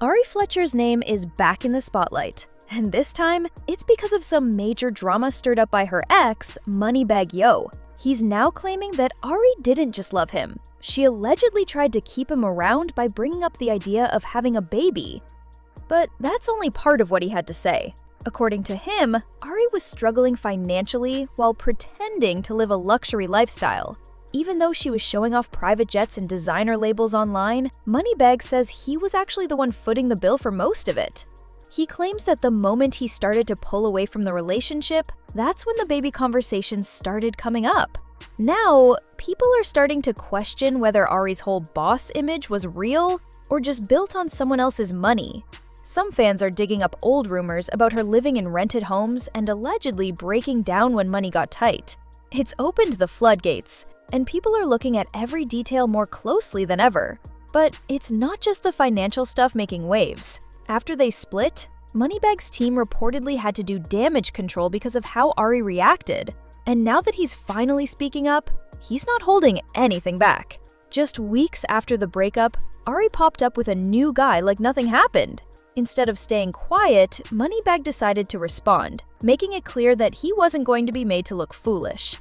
Ari Fletcher's name is back in the spotlight, and this time, it's because of some major drama stirred up by her ex, Moneybagg Yo. He's now claiming that Ari didn't just love him. She allegedly tried to keep him around by bringing up the idea of having a baby. But that's only part of what he had to say. According to him, Ari was struggling financially while pretending to live a luxury lifestyle. Even though she was showing off private jets and designer labels online, Moneybagg says he was actually the one footing the bill for most of it. He claims that the moment he started to pull away from the relationship, that's when the baby conversations started coming up. Now, people are starting to question whether Ari's whole boss image was real or just built on someone else's money. Some fans are digging up old rumors about her living in rented homes and allegedly breaking down when money got tight. It's opened the floodgates, and people are looking at every detail more closely than ever. But it's not just the financial stuff making waves. After they split, Moneybagg's team reportedly had to do damage control because of how Ari reacted. And now that he's finally speaking up, he's not holding anything back. Just weeks after the breakup, Ari popped up with a new guy like nothing happened. Instead of staying quiet, Moneybagg decided to respond, making it clear that he wasn't going to be made to look foolish.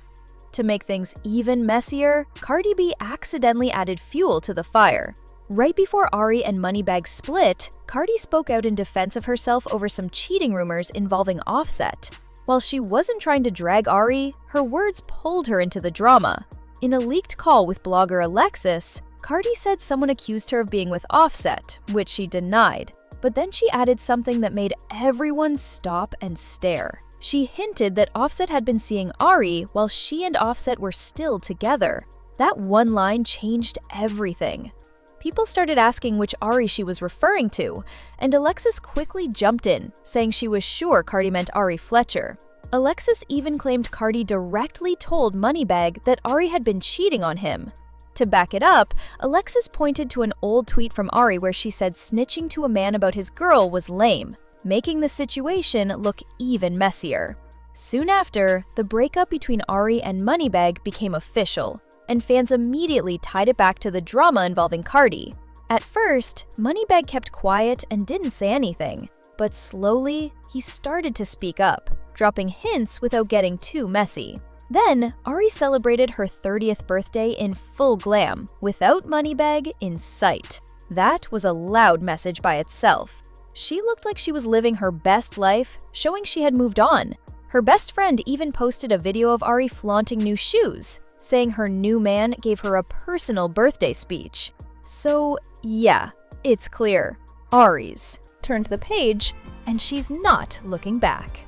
To make things even messier, Cardi B accidentally added fuel to the fire. Right before Ari and Moneybagg split, Cardi spoke out in defense of herself over some cheating rumors involving Offset. While she wasn't trying to drag Ari, her words pulled her into the drama. In a leaked call with blogger Alexis, Cardi said someone accused her of being with Offset, which she denied. But then she added something that made everyone stop and stare. She hinted that Offset had been seeing Ari while she and Offset were still together. That one line changed everything. People started asking which Ari she was referring to, and Alexis quickly jumped in, saying she was sure Cardi meant Ari Fletcher. Alexis even claimed Cardi directly told Moneybagg that Ari had been cheating on him. To back it up, Alexis pointed to an old tweet from Ari where she said snitching to a man about his girl was lame, making the situation look even messier. Soon after, the breakup between Ari and Moneybagg became official, and fans immediately tied it back to the drama involving Cardi. At first, Moneybagg kept quiet and didn't say anything, but slowly, he started to speak up, dropping hints without getting too messy. Then, Ari celebrated her 30th birthday in full glam, without Moneybagg in sight. That was a loud message by itself. She looked like she was living her best life, showing she had moved on. Her best friend even posted a video of Ari flaunting new shoes, saying her new man gave her a personal birthday speech. So, yeah, it's clear. Ari's turned the page, and she's not looking back.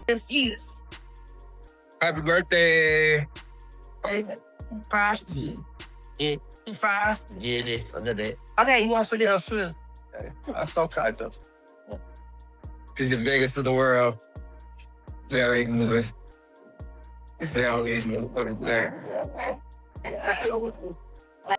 Happy birthday! Five. Yeah. 5. Yeah, okay, you want to do swim? I'm so kind of. He's the biggest in the world. Very moving.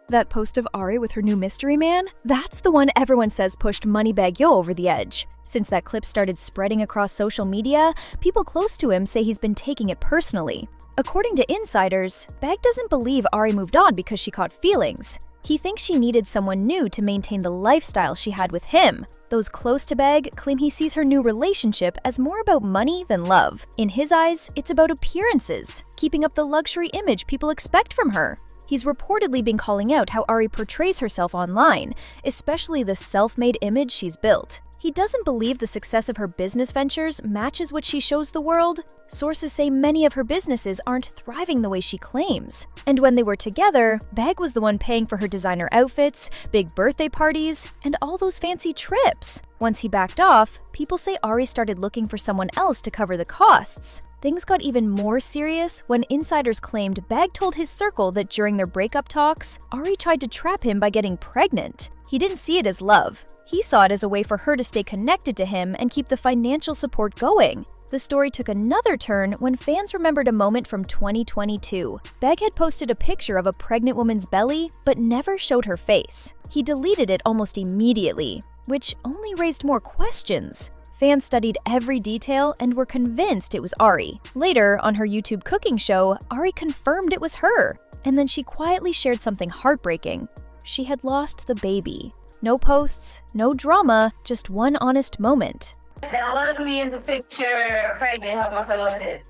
That post of Ari with her new mystery man? That's the one everyone says pushed Moneybagg Yo over the edge. Since that clip started spreading across social media, people close to him say he's been taking it personally. According to insiders, Bagg doesn't believe Ari moved on because she caught feelings. He thinks she needed someone new to maintain the lifestyle she had with him. Those close to Bagg claim he sees her new relationship as more about money than love. In his eyes, it's about appearances, keeping up the luxury image people expect from her. He's reportedly been calling out how Ari portrays herself online, especially the self-made image she's built. He doesn't believe the success of her business ventures matches what she shows the world. Sources say many of her businesses aren't thriving the way she claims. And when they were together, Bagg was the one paying for her designer outfits, big birthday parties, and all those fancy trips. Once he backed off, people say Ari started looking for someone else to cover the costs. Things got even more serious when insiders claimed Bagg told his circle that during their breakup talks, Ari tried to trap him by getting pregnant. He didn't see it as love. He saw it as a way for her to stay connected to him and keep the financial support going. The story took another turn when fans remembered a moment from 2022. Bagg had posted a picture of a pregnant woman's belly, but never showed her face. He deleted it almost immediately, which only raised more questions. Fans studied every detail and were convinced it was Ari. Later, on her YouTube cooking show, Ari confirmed it was her. And then she quietly shared something heartbreaking. She had lost the baby. No posts, no drama, just one honest moment. That was me in the picture, pregnant. How much I love it.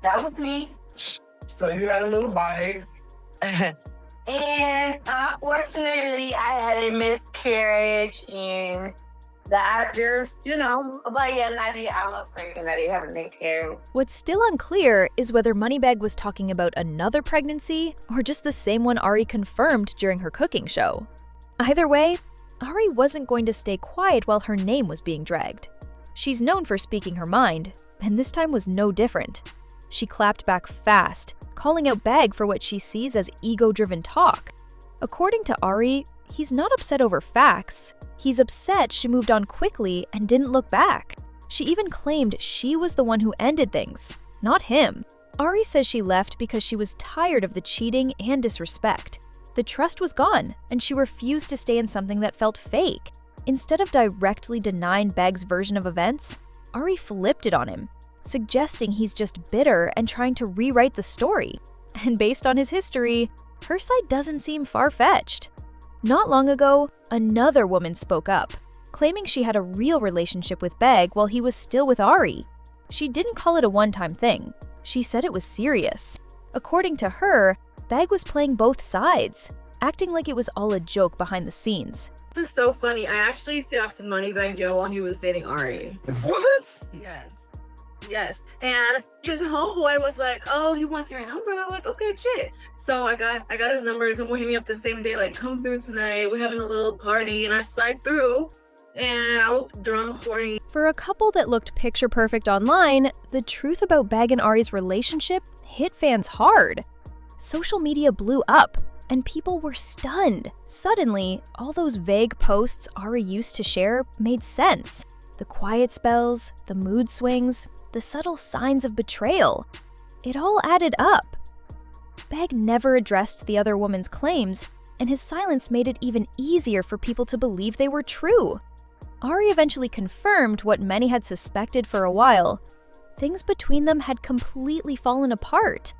That was me. So you had a little bite. And unfortunately, I had a miscarriage, and the actors, but yeah, 90 hours pregnant, that they have a miscarriage. What's still unclear is whether Moneybagg was talking about another pregnancy or just the same one Ari confirmed during her cooking show. Either way, Ari wasn't going to stay quiet while her name was being dragged. She's known for speaking her mind, and this time was no different. She clapped back fast, calling out Bagg for what she sees as ego-driven talk. According to Ari, he's not upset over facts. He's upset she moved on quickly and didn't look back. She even claimed she was the one who ended things, not him. Ari says she left because she was tired of the cheating and disrespect. The trust was gone, and she refused to stay in something that felt fake. Instead of directly denying Bagg's version of events, Ari flipped it on him, suggesting he's just bitter and trying to rewrite the story. And based on his history, her side doesn't seem far-fetched. Not long ago, another woman spoke up, claiming she had a real relationship with Bagg while he was still with Ari. She didn't call it a one-time thing. She said it was serious. According to her, Bagg was playing both sides, acting like it was all a joke behind the scenes. This is so funny. I actually saw some Moneybagg Joe while he was dating Ari. What? Yes. And his homeboy was like, "Oh, he wants your number." And I'm like, "Okay, shit." So I got his number, and someone hit me up the same day, like, "Come through tonight. We're having a little party." And I slide through, and I was drunk, horny. For a couple that looked picture perfect online, the truth about Bagg and Ari's relationship hit fans hard. Social media blew up, and people were stunned. Suddenly, all those vague posts Ari used to share made sense. The quiet spells, the mood swings, the subtle signs of betrayal. It all added up. Bagg never addressed the other woman's claims, and his silence made it even easier for people to believe they were true. Ari eventually confirmed what many had suspected for a while. Things between them had completely fallen apart.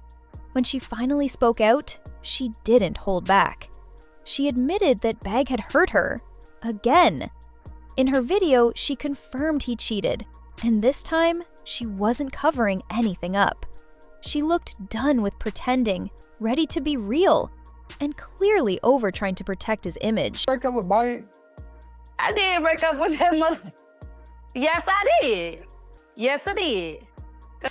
When she finally spoke out, she didn't hold back. She admitted that Bagg had hurt her. Again. In her video, she confirmed he cheated, and this time, she wasn't covering anything up. She looked done with pretending, ready to be real, and clearly over trying to protect his image. Break up with Bite. I did break up with him. Yes, I did. Yes, I did.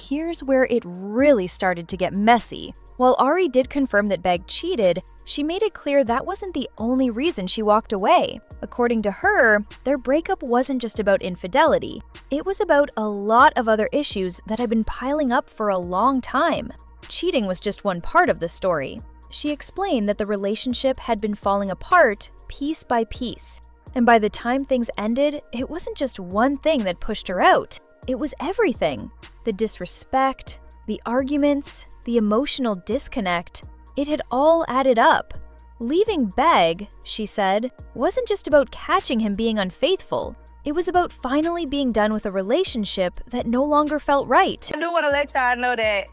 Here's where it really started to get messy. While Ari did confirm that Bagg cheated, she made it clear that wasn't the only reason she walked away. According to her, their breakup wasn't just about infidelity. It was about a lot of other issues that had been piling up for a long time. Cheating was just one part of the story. She explained that the relationship had been falling apart piece by piece. And by the time things ended, it wasn't just one thing that pushed her out. It was everything. The disrespect, the arguments, the emotional disconnect. It had all added up. Leaving Bagg, she said, wasn't just about catching him being unfaithful. It was about finally being done with a relationship that no longer felt right. I do want to let y'all know that,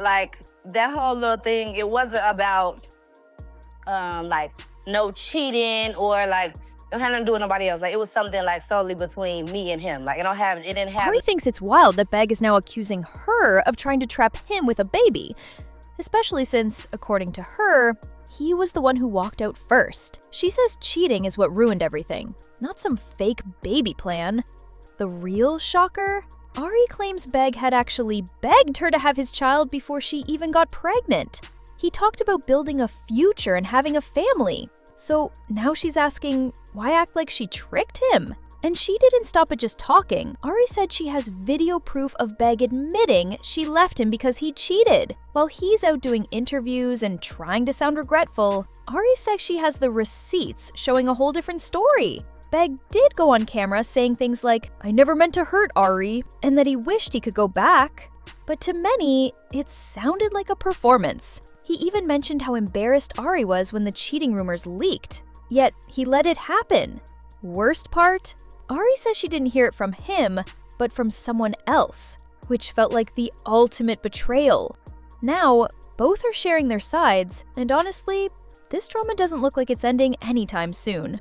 like, that whole little thing, it wasn't about, no cheating or, it had nothing to do with nobody else. It was something, solely between me and him. It didn't have... Ari thinks it's wild that Bagg is now accusing her of trying to trap him with a baby. Especially since, according to her, he was the one who walked out first. She says cheating is what ruined everything, not some fake baby plan. The real shocker? Ari claims Bagg had actually begged her to have his child before she even got pregnant. He talked about building a future and having a family. So now she's asking, why act like she tricked him? And she didn't stop at just talking. Ari said she has video proof of Bagg admitting she left him because he cheated. While he's out doing interviews and trying to sound regretful, Ari says she has the receipts showing a whole different story. Bagg did go on camera saying things like, "I never meant to hurt Ari," and that he wished he could go back. But to many, it sounded like a performance. He even mentioned how embarrassed Ari was when the cheating rumors leaked. Yet, he let it happen. Worst part? Ari says she didn't hear it from him, but from someone else, which felt like the ultimate betrayal. Now, both are sharing their sides, and honestly, this drama doesn't look like it's ending anytime soon.